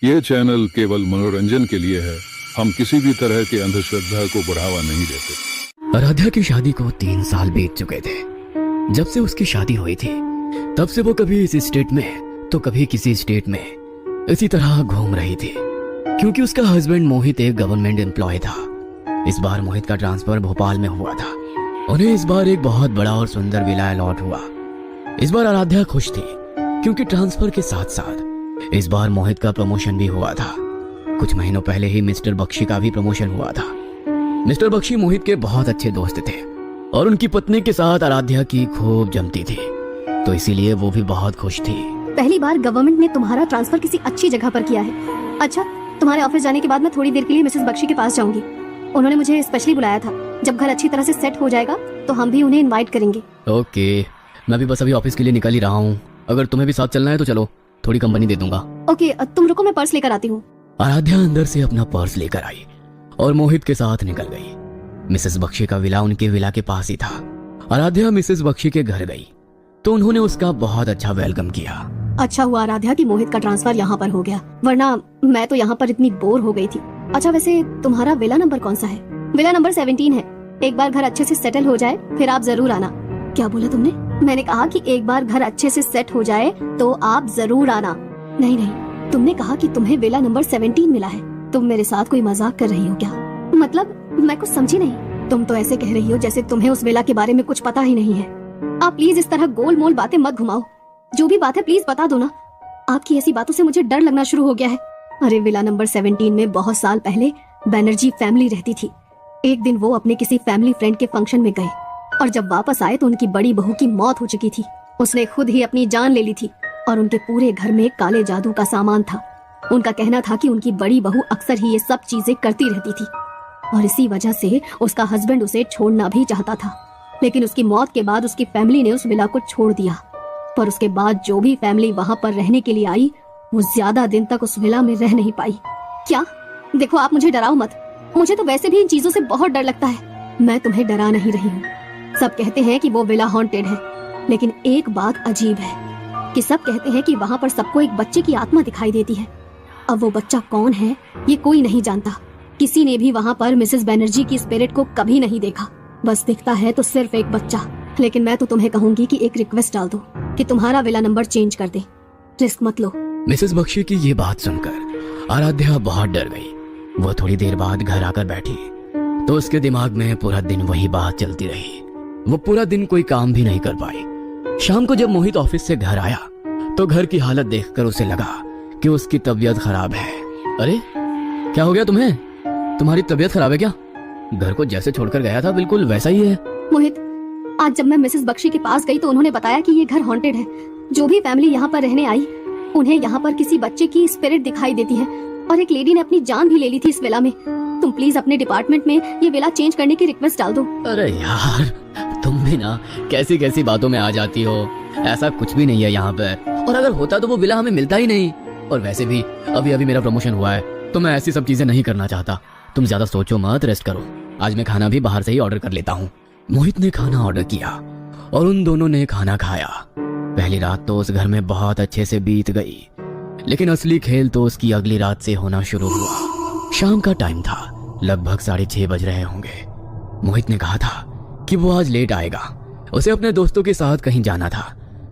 ये चैनल केवल मनोरंजन के लिए है। हम किसी भी तरह की अंधश्रद्धा को बढ़ावा नहीं देते। आराध्या की शादी को 3 साल बीत चुके थे। जब से उसकी शादी हुई थी तब से वो कभी इस स्टेट में तो कभी किसी स्टेट में इसी तरह घूम रही थी, क्योंकि उसका हस्बैंड मोहित एक गवर्नमेंट एम्प्लॉय था। इस बार मोहित का ट्रांसफर भोपाल में हुआ था। उन्हें इस बार एक बहुत बड़ा और सुंदर विला अलॉट हुआ। इस बार आराध्या खुश थी क्योंकि ट्रांसफर के साथ साथ इस बार मोहित का प्रमोशन भी हुआ था। कुछ महीनों पहले ही मिस्टर बख्शी का भी प्रमोशन हुआ था। मिस्टर बख्शी मोहित के बहुत अच्छे दोस्त थे और उनकी पत्नी के साथ आराध्या की खूब जमती थी, तो इसीलिए वो भी बहुत खुश थी। पहली बार गवर्नमेंट ने तुम्हारा ट्रांसफर किसी अच्छी जगह पर किया है। अच्छा, तुम्हारे ऑफिस जाने के बाद मैं थोड़ी देर के लिए मिसेस बख्शी के पास जाऊंगी। उन्होंने मुझे स्पेशली बुलाया था। जब घर अच्छी तरह से सेट हो जाएगा तो हम भी उन्हें इनवाइट करेंगे। ओके, मैं भी बस अभी ऑफिस के लिए निकल ही रहा हूँ। अगर तुम्हें भी साथ चलना है तो चलो, थोड़ी कंपनी दे दूंगा। ओके, तुम रुको, मैं पर्स लेकर आती हूँ। आराध्या अंदर से अपना पर्स लेकर आई और मोहित के साथ निकल गई। मिसेस बख्शी का विला उनके विला के पास ही था। आराध्या मिसेस बख्शी के घर गई तो उन्होंने उसका बहुत अच्छा वेलकम किया। अच्छा हुआ आराध्या कि मोहित का ट्रांसफर यहाँ पर हो गया, वरना मैं तो यहाँ पर इतनी बोर हो गई थी। अच्छा, वैसे तुम्हारा विला नंबर कौन सा है? विला नंबर 17 है। एक बार घर अच्छे से सेटल हो जाए फिर आप जरूर आना। क्या बोला तुमने? मैंने कहा कि एक बार घर अच्छे से सेट हो जाए तो आप जरूर आना। नहीं नहीं, तुमने कहा कि तुम्हें विला नंबर 17 मिला है। तुम मेरे साथ कोई मजाक कर रही हो क्या? मतलब मैं कुछ समझी नहीं। तुम तो ऐसे कह रही हो जैसे तुम्हें उस विला के बारे में कुछ पता ही नहीं है। आप प्लीज इस तरह गोल मोल बातें मत घुमाओ। जो भी बात है प्लीज बता दो ना। आपकी ऐसी बातों से मुझे डर लगना शुरू हो गया है। अरे, विला नंबर 17 में बहुत साल पहले बैनर्जी फैमिली रहती थी। एक दिन वो अपने किसी फैमिली फ्रेंड के फंक्शन में गए और जब वापस आए तो उनकी बड़ी बहू की मौत हो चुकी थी। उसने खुद ही अपनी जान ले ली थी और उनके पूरे घर में काले जादू का सामान था। उनका कहना था कि उनकी बड़ी बहू अक्सर ही ये सब चीजें करती रहती थी और इसी वजह से उसका हस्बैंड उसे छोड़ना भी चाहता था। लेकिन उसकी मौत के बाद उसकी फैमिली ने उस विला को छोड़ दिया। पर उसके बाद जो भी फैमिली वहाँ पर रहने के लिए आई वो ज्यादा दिन तक उस विला में रह नहीं पाई। क्या? देखो, आप मुझे डराओ मत। मुझे तो वैसे भी इन चीजों से बहुत डर लगता है। मैं तुम्हें डरा नहीं रही हूँ। सब कहते हैं कि वो विला हॉन्टेड है, लेकिन एक बात अजीब है कि सब कहते हैं कि वहाँ पर सबको एक बच्चे की आत्मा दिखाई देती है। अब वो बच्चा कौन है ये कोई नहीं जानता। किसी ने भी वहाँ पर मिसेस बैनर्जी की स्पिरिट को कभी नहीं देखा। बस दिखता है तो सिर्फ एक बच्चा। लेकिन मैं तो तुम्हें कहूंगी कि एक रिक्वेस्ट डाल दो कि तुम्हारा विला नंबर चेंज कर दे। रिस्क मत लो। मिसेस बख्शी की ये बात सुनकर आराध्या बहुत डर गई। वो थोड़ी देर बाद घर आकर बैठी तो उसके दिमाग में पूरा दिन वही बात चलती रही। वो पूरा दिन कोई काम भी नहीं कर पाई। शाम को जब मोहित ऑफिस से घर आया तो घर की हालत देखकर उसे लगा कि उसकी तबीयत खराब है। अरे, क्या हो गया तुम्हें? तुम्हारी तबीयत खराब है क्या? घर को जैसे छोड़कर गया था बिल्कुल वैसा ही है। मोहित, आज जब मैं मिसेस बख्शी के पास गई तो उन्होंने बताया कि ये घर हॉन्टेड है। जो भी फैमिली यहाँ पर रहने आई उन्हें यहाँ पर किसी बच्चे की स्पिरिट दिखाई देती है और एक लेडी ने अपनी जान भी ले ली थी इस विला में। तुम प्लीज अपने डिपार्टमेंट में ये विला चेंज करने की रिक्वेस्ट डाल दो। अरे यार, तुम भी ना कैसी कैसी बातों में आ जाती हो। ऐसा कुछ भी नहीं है यहाँ पर, और अगर होता तो वो विला हमें मिलता ही नहीं। और वैसे भी अभी अभी मेरा प्रमोशन हुआ है तो मैं ऐसी सब चीजें नहीं करना चाहता। तुम ज्यादा सोचो मत, रेस्ट करो। आज मैं खाना भी बाहर से ही ऑर्डर कर लेता हूँ। मोहित ने खाना ऑर्डर किया और उन दोनों ने खाना खाया। पहली रात तो उस घर में बहुत अच्छे से बीत गई, लेकिन असली खेल तो उसकी अगली रात से होना शुरू हुआ। शाम का टाइम था, लगभग 6:30 बज रहे होंगे। मोहित ने कहा था कि वो आज लेट आएगा, उसे अपने दोस्तों के साथ कहीं जाना था।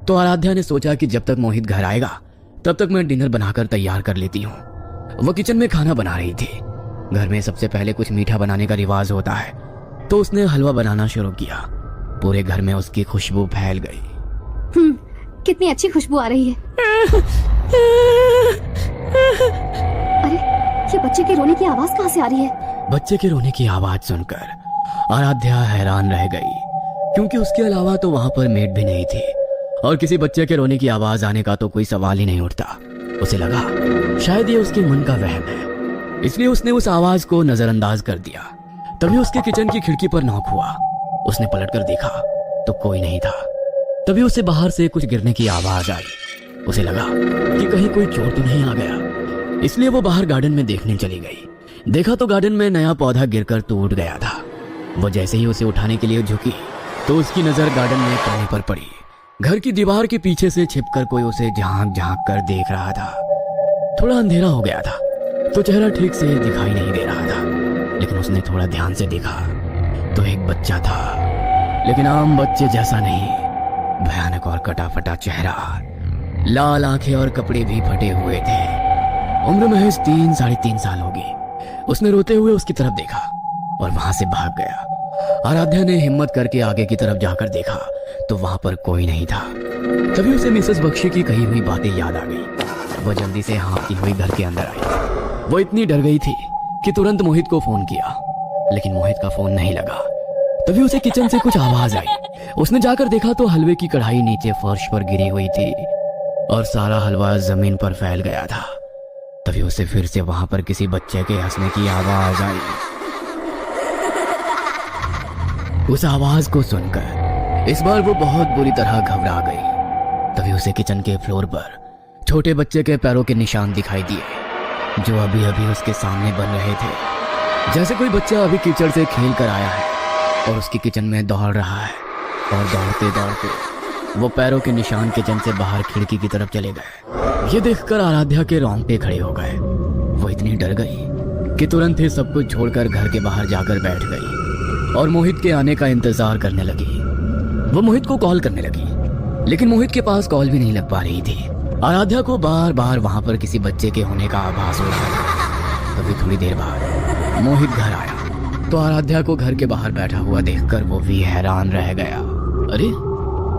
तो आराध्या ने सोचा कि जब तक मोहित घर आएगा तब तक मैं डिनर बनाकर तैयार कर लेती हूँ। वो किचन में खाना बना रही थी। घर में सबसे पहले कुछ मीठा बनाने का रिवाज होता है, तो उसने हलवा बनाना शुरू किया। पूरे घर में उसकी खुशबू फैल गई। कितनी अच्छी खुशबू आ रही है। अरे, ये बच्चे के रोने की आवाज कहाँ से आ रही है? बच्चे के रोने की आवाज सुनकर आराध्या हैरान रह गई, क्योंकि उसके अलावा तो वहां पर मेड भी नहीं थी और किसी बच्चे के रोने की आवाज आने का तो कोई सवाल ही नहीं उठता। उसे लगा शायद ये उसके मन का वहम है, इसलिए उसने उस आवाज को नजरअंदाज कर दिया। तभी उसके किचन की खिड़की पर नॉक हुआ। उसने पलटकर देखा तो कोई नहीं था। तभी उसे बाहर से कुछ गिरने की आवाज आई। उसे लगा कि कहीं कोई चोर तो नहीं आ गया, इसलिए वो बाहर गार्डन में देखने चली गई। देखा तो गार्डन में नया पौधा गिरकर टूट गया था। वो जैसे ही उसे उठाने के लिए झुकी तो उसकी नजर गार्डन में कोने पर पड़ी। घर की दीवार के पीछे से छिपकर कोई उसे झांक झांक कर देख रहा था। थोड़ा अंधेरा हो गया था तो चेहरा ठीक से दिखाई नहीं दे रहा था, लेकिन उसने थोड़ा ध्यान से देखा तो एक बच्चा था, लेकिन आम बच्चे जैसा नहीं। भयानक और कटा फटा चेहरा, लाल आंखें और कपड़े भी फटे हुए थे। उम्र महज 3-3.5 साल होगी। उसने रोते हुए उसकी तरफ देखा और वहां से भाग गया। आराध्या ने हिम्मत करके आगे की तरफ जाकर देखा तो वहां पर कोई नहीं था। तभी उसे मिसेस बख्शी की कही हुई बातें याद आ गई। वह जल्दी से हाँफती हुई घर के अंदर आई। वो इतनी डर गई थी कि तुरंत मोहित को फोन किया, लेकिन मोहित का फोन नहीं लगा। तभी उसे किचन से कुछ आवाज आई। उसने जाकर देखा तो हलवे की कढ़ाई नीचे फर्श पर गिरी हुई थी और सारा हलवा जमीन पर फैल गया था। तभी उसे फिर से वहां पर किसी बच्चे के हंसने की आवाज आई। उस आवाज को सुनकर इस बार वो बहुत बुरी तरह घबरा गई। तभी उसे किचन के फ्लोर पर छोटे बच्चे के पैरों के निशान दिखाई दिए जो अभी अभी उसके सामने बन रहे थे। जैसे कोई बच्चा अभी कीचड़ से खेल कर आया है और उसकी किचन में दौड़ रहा है, और दौड़ते दौड़ते वो पैरों के निशान किचन से बाहर खिड़की की तरफ चले गए। ये देखकर आराध्या के रोंगटे खड़े हो गए। वो इतनी डर गई कि तुरंत ही सब कुछ छोड़कर घर के बाहर जाकर बैठ गई और मोहित के आने का इंतजार करने लगी। वो मोहित को कॉल करने लगी, लेकिन मोहित के पास कॉल भी नहीं लग पा रही थी। आराध्या को बार बार वहां पर किसी बच्चे के होने का आभास हो रहा था। तभी थोड़ी देर बाद मोहित घर आया तो आराध्या को घर के बाहर बैठा हुआ देखकर वो भी हैरान रह गया। अरे,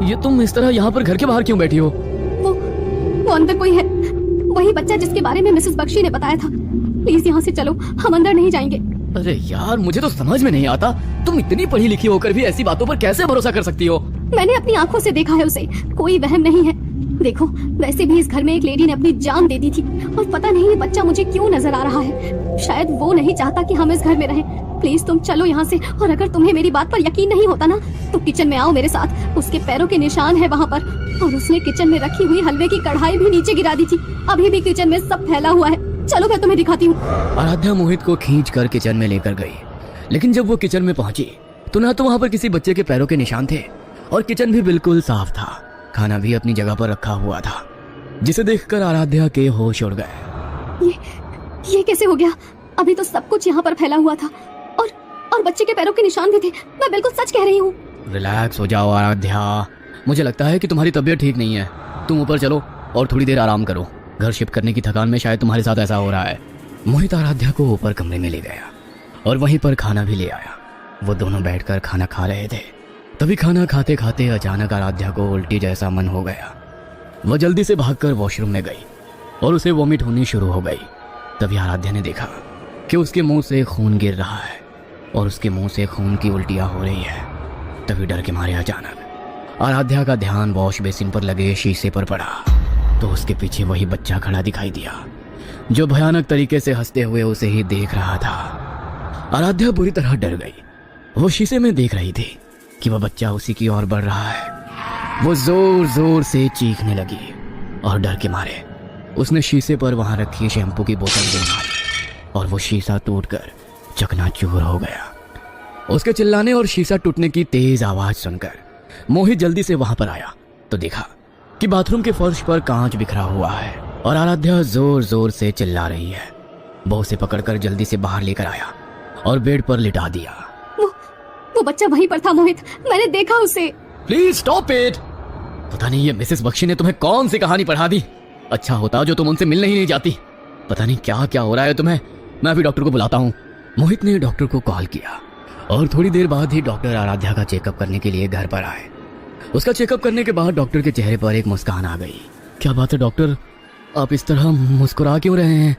ये तुम इस तरह यहाँ पर घर के बाहर क्यों बैठी हो? वो अंदर कोई है, वही बच्चा जिसके बारे में मिसेस बख्शी ने बताया था। प्लीज यहाँ से चलो, हम अंदर नहीं जाएंगे। अरे यार, मुझे तो समझ में नहीं आता, तुम इतनी पढ़ी लिखी होकर भी ऐसी बातों पर कैसे भरोसा कर सकती हो? मैंने अपनी आंखों से देखा है उसे, कोई वहम नहीं है। देखो, वैसे भी इस घर में एक लेडी ने अपनी जान दे दी थी और पता नहीं ये बच्चा मुझे क्यों नजर आ रहा है। शायद वो नहीं चाहता कि हम इस घर में रहें। प्लीज तुम चलो यहाँ से, और अगर तुम्हें मेरी बात पर यकीन नहीं होता ना तो किचन में आओ मेरे साथ। उसके पैरों के निशान है वहाँ पर, और उसने किचन में रखी हुई हलवे की कढ़ाई भी नीचे गिरा दी थी। अभी भी किचन में सब फैला हुआ है। चलो मैं तुम्हें दिखाती हूँ। आराध्या मोहित को खींच कर किचन में लेकर गई, लेकिन जब वो किचन में पहुंची तो ना तो वहाँ पर किसी बच्चे के पैरों के निशान थे और किचन भी बिल्कुल साफ था। खाना भी अपनी जगह पर रखा हुआ था, जिसे देखकर आराध्या के होश उड़ गए। ये कैसे हो गया? अभी तो सब कुछ यहाँ पर फैला हुआ था और बच्चे के पैरों के निशान भी थे। मैं बिल्कुल सच कह रही हूँ। रिलैक्स हो जाओ आराध्या, मुझे लगता है कि तुम्हारी तबीयत ठीक नहीं है। तुम ऊपर चलो और थोड़ी देर आराम करो। घर शिफ्ट करने की थकान में शायद तुम्हारे साथ ऐसा हो रहा है। मोहित आराध्या को ऊपर कमरे में ले गया और वहीं पर खाना भी ले आया। वो दोनों बैठकर खाना खा रहे थे। तभी खाना खाते खाते अचानक आराध्या को उल्टी जैसा मन हो गया। वह जल्दी से भागकर वॉशरूम में गई और उसे वॉमिट होनी शुरू हो गई। तभी आराध्या ने देखा कि उसके मुंह से खून गिर रहा है और उसके मुंह से खून की उल्टियां हो रही है। तभी डर के मारे अचानक आराध्या का ध्यान वॉश बेसिन पर लगे शीशे पर पड़ा तो उसके पीछे वही बच्चा खड़ा दिखाई दिया जो भयानक तरीके से हंसते हुए उसे ही देख रहा था। आराध्या बुरी तरह डर गई। वो शीशे में देख रही थी कि वह बच्चा उसी की ओर बढ़ रहा है। वो जोर जोर से चीखने लगी और डर के मारे उसने शीशे पर वहां रखी शैम्पू की बोतल दे मारी और वो शीशा टूटकर चकनाचूर हो गया। उसके चिल्लाने और शीशा टूटने की तेज आवाज सुनकर मोहित जल्दी से वहां पर आया तो देखा कि बाथरूम के फर्श पर कांच बिखरा हुआ है और आराध्या जोर जोर से चिल्ला रही है। वो उसे पकड़कर जल्दी से बाहर लेकर आया और बेड पर लिटा दिया। वो बच्चा वहीं पर था मोहित, मैंने देखा उसे। Please stop it. पता नहीं ये मिसेस बख्शी ने तुम्हें कौन सी कहानी पढ़ा दी। अच्छा होता जो तुम उनसे मिलने ही नहीं जाती। पता नहीं क्या क्या हो रहा है तुम्हें। मैं अभी डॉक्टर को बुलाता हूँ। मोहित ने डॉक्टर को कॉल किया और थोड़ी देर बाद ही डॉक्टर आराध्या का चेकअप करने के लिए घर पर आए। उसका चेकअप करने के बाद डॉक्टर के चेहरे पर एक मुस्कान आ गई। क्या बात है डॉक्टर, आप इस तरह मुस्कुरा क्यों रहे हैं?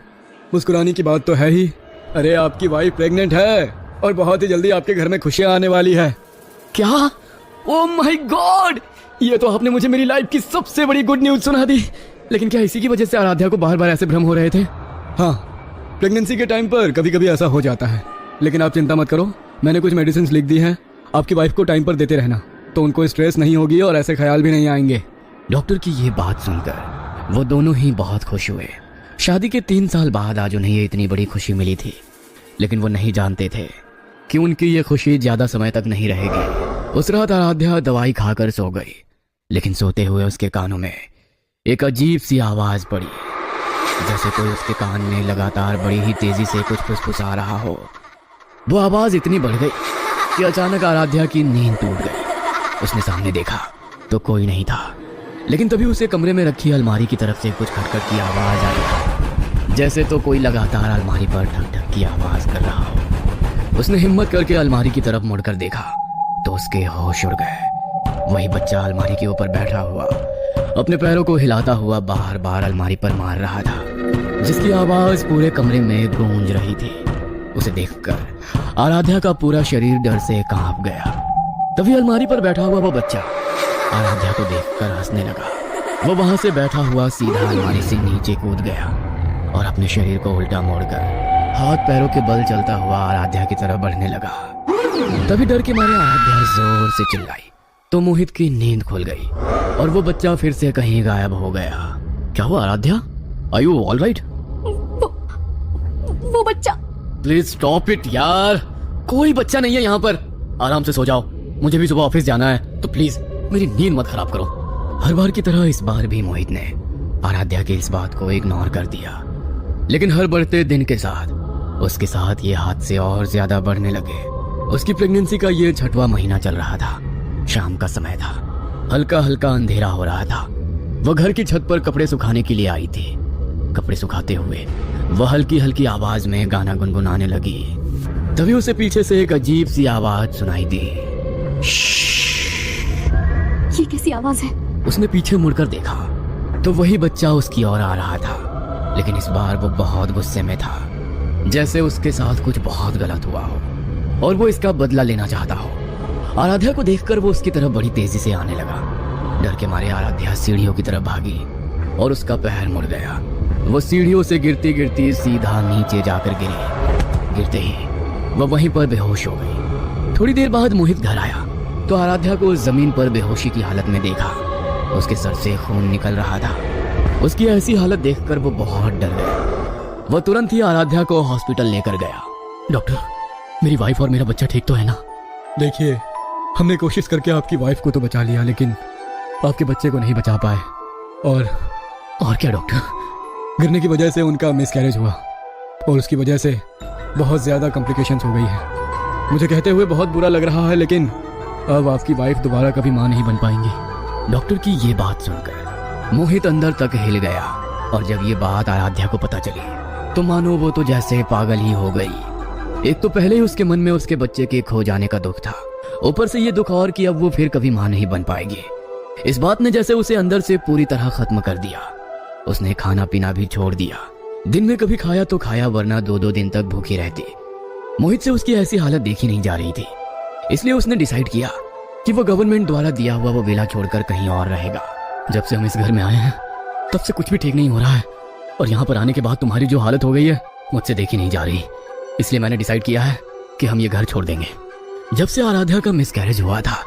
मुस्कुराने की बात तो है ही। अरे आपकी वाइफ प्रेग्नेंट है और बहुत ही जल्दी आपके घर में खुशियां आने वाली है। क्या? ओह माय गॉड, ये तो आपने मुझे मेरी लाइफ की सबसे बड़ी गुड न्यूज सुना दी। लेकिन क्या इसी की वजह से आराध्या को बार बार ऐसे भ्रम हो रहे थे? हाँ, प्रेगनेंसी के टाइम पर कभी कभी ऐसा हो जाता है, लेकिन आप चिंता मत करो। मैंने कुछ मेडिसिन लिख दी हैं, आपकी वाइफ को टाइम पर देते रहना तो उनको स्ट्रेस नहीं होगी और ऐसे ख्याल भी नहीं आएंगे। डॉक्टर की ये बात सुनकर वो दोनों ही बहुत खुश हुए। शादी के 3 साल बाद आज उन्हें ये इतनी बड़ी खुशी मिली थी, लेकिन वो नहीं जानते थे कि उनकी ये खुशी ज्यादा समय तक नहीं रहेगी। उस रात आराध्या दवाई खाकर सो गई, लेकिन सोते हुए उसके कानों में एक अजीब सी आवाज पड़ी। जैसे कोई उसके कान में लगातार बड़ी ही तेजी से कुछ फुसफुसा रहा हो। वो आवाज इतनी बढ़ गई कि अचानक आराध्या की नींद टूट गई। उसने सामने देखा तो कोई नहीं था, लेकिन तभी उसे कमरे में रखी अलमारी की तरफ से कुछ खटखट की आवाज आई, जैसे तो कोई लगातार अलमारी पर ठक ठक की आवाज कर रहा हो। उसने हिम्मत करके अलमारी की तरफ मुड़कर देखा तो उसके होश उड़ गए। वही बच्चा अलमारी के ऊपर बैठा हुआ अपने पैरों को हिलाता हुआ बार बार अलमारी पर मार रहा था, जिसकी आवाज पूरे कमरे में गूंज रही थी। उसे देखकर आराध्या का पूरा शरीर डर से कांप गया। तभी अलमारी पर बैठा हुआ वो बच्चा आराध्या को देखकर हंसने लगा। वो वहां से बैठा हुआ सीधा अलमारी से नीचे कूद गया और अपने शरीर को उल्टा मोड़कर हाथ पैरों के बल चलता हुआ आराध्या की तरफ बढ़ने लगा। तभी डर के मारे आराध्या जोर से चिल्लाई तो मोहित की नींद खुल गई और वो बच्चा फिर से कहीं गायब हो गया। क्या हुआ Aaradhya? Are you all right? वो बच्चा। प्लीज स्टॉप इट यार, कोई बच्चा नहीं है यहाँ पर। आराम से सो जाओ, मुझे भी सुबह ऑफिस जाना है, तो प्लीज मेरी नींद मत खराब करो। हर बार की तरह इस बार भी मोहित ने आराध्या की इस बात को इग्नोर कर दिया, लेकिन हर बढ़ते दिन के साथ उसके साथ ये हादसे और ज्यादा बढ़ने लगे। उसकी प्रेगनेंसी का ये 6वां महीना चल रहा था। शाम का समय था, हल्का हल्का अंधेरा हो रहा था। वह घर की छत पर कपड़े सुखाने के लिए आई थी। कपड़े सुखाते हुए वह हल्की हल्की आवाज में गाना गुनगुनाने लगी। तभी उसे पीछे से एक अजीब सी आवाज सुनाई दी। ये कैसी आवाज है? उसने पीछे मुड़कर देखा तो वही बच्चा उसकी ओर आ रहा था, लेकिन इस बार वो बहुत गुस्से में था, जैसे उसके साथ कुछ बहुत गलत हुआ हो और वो इसका बदला लेना चाहता हो। आराध्या को देखकर वो उसकी तरफ बड़ी तेजी से आने लगा। डर के मारे आराध्या सीढ़ियों की तरफ भागी और उसका पैर मुड़ गया। वो सीढ़ियों से गिरती गिरती सीधा नीचे जाकर गिरी। गिरते ही वह वहीं पर बेहोश हो गई। थोड़ी देर बाद मोहित घर आया तो आराध्या को जमीन पर बेहोशी की हालत में देखा। उसके सर से खून निकल रहा था। उसकी ऐसी हालत देखकर वो बहुत डर गया। वह तुरंत ही आराध्या को हॉस्पिटल लेकर गया। डॉक्टर, मेरी वाइफ और मेरा बच्चा ठीक तो है ना? देखिए, हमने कोशिश करके आपकी वाइफ को तो बचा लिया, लेकिन आपके बच्चे को नहीं बचा पाए। और क्या डॉक्टर? गिरने की वजह से उनका मिसकैरेज हुआ और उसकी वजह से बहुत ज़्यादा कॉम्प्लिकेशंस हो गई है। मुझे कहते हुए बहुत बुरा लग रहा है, लेकिन अब आपकी वाइफ दोबारा कभी माँ नहीं बन पाएंगी। डॉक्टर की ये बात सुनकर मोहित अंदर तक हिल गया और जब ये बात आराध्या को पता चली तो मानो वो तो जैसे पागल ही हो गई। एक तो पहले ही उसके मन में उसके बच्चे के खो जाने का दुख था, ऊपर से ये दुख और कि अब वो फिर कभी माँ नहीं बन पाएगी। इस बात ने जैसे उसे अंदर से पूरी तरह खत्म कर दिया। उसने खाना पीना भी छोड़ दिया। दिन में कभी खाया तो खाया, वरना 2-2 दिन तक भूखी रहती। मोहित से उसकी ऐसी हालत देखी नहीं जा रही थी, इसलिए उसने डिसाइड किया कि वो गवर्नमेंट द्वारा दिया हुआ वो विला छोड़कर कहीं और रहेगा। जब से हम इस घर में आए हैं तब से कुछ भी ठीक नहीं हो रहा है, और यहाँ पर आने के बाद तुम्हारी जो हालत हो गई है मुझसे देखी नहीं जा रही। इसलिए मैंने डिसाइड किया है कि हम ये घर छोड़ देंगे। जब से आराध्या का मिसकैरेज हुआ था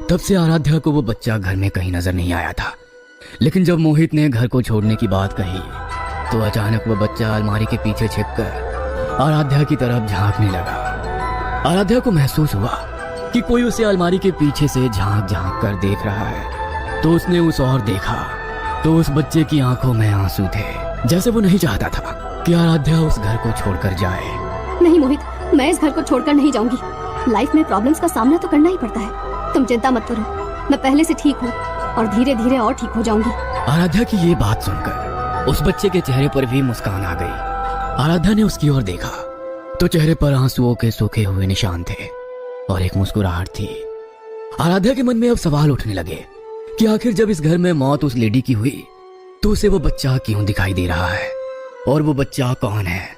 तब से आराध्या को वो बच्चा घर में कहीं नजर नहीं आया था, लेकिन जब मोहित ने घर को छोड़ने की बात कही तो अचानक वो बच्चा अलमारी के पीछे छिपकर आराध्या की तरफ झांकने लगा। आराध्या को महसूस हुआ कि कोई उसे अलमारी के पीछे से झांक झांक कर देख रहा है, तो उसने उस ओर देखा तो उस बच्चे की आंखों में आंसू थे, जैसे वो नहीं चाहता था कि आराध्या उस घर को छोड़कर जाए। नहीं मोहित, मैं इस घर को छोड़कर नहीं जाऊंगी। लाइफ में प्रॉब्लम्स का सामना तो करना ही पड़ता है। तुम चिंता मत करो, मैं पहले से ठीक हूँ और धीरे धीरे और ठीक हो जाऊंगी। आराध्या की ये बात सुनकर उस बच्चे के चेहरे पर भी मुस्कान आ गई। आराध्या ने उसकी ओर देखा तो चेहरे पर आंसुओं के सूखे हुए निशान थे और एक मुस्कुराहट थी। आराध्या के मन में अब सवाल उठने लगे कि आखिर जब इस घर में मौत उस लेडी की हुई तो उसे वो बच्चा क्यों दिखाई दे रहा है, और वो बच्चा कौन है।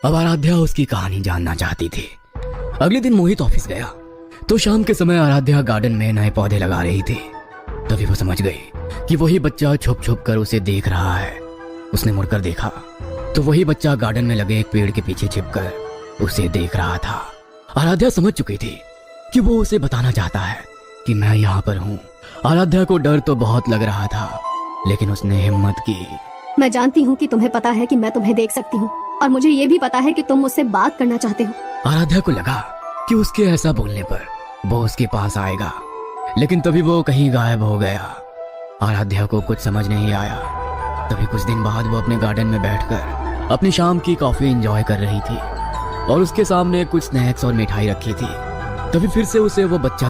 अब आराध्या उसकी कहानी जानना चाहती थी। अगले दिन मोहित ऑफिस गया तो शाम के समय आराध्या गार्डन में नए पौधे लगा रही थी। तभी वो समझ गई कि वही बच्चा छुप छुप कर उसे देख रहा है। उसने मुड़कर देखा तो वही बच्चा गार्डन में लगे एक पेड़ के पीछे छिपकर उसे देख रहा था। आराध्या समझ चुकी थी कि वो उसे बताना चाहता है कि मैं यहाँ पर हूँ। आराध्या को डर तो बहुत लग रहा था, लेकिन उसने हिम्मत की। मैं जानती हूँ कि तुम्हें पता है कि मैं तुम्हें देख सकती हूँ, और मुझे ये भी पता है कि तुम मुझसे बात करना चाहते हो। आराध्या को लगा कि उसके ऐसा बोलने पर वो उसके पास आएगा, लेकिन तभी वो कहीं गायब हो गया। आराध्या को कुछ समझ नहीं आया तभी कुछ दिन बाद वो अपने गार्डन में बैठकर अपनी शाम की कॉफी एंजॉय कर रही थी और उसके सामने कुछ स्नैक्स और मिठाई रखी थी। तभी फिर से उसे वो बच्चा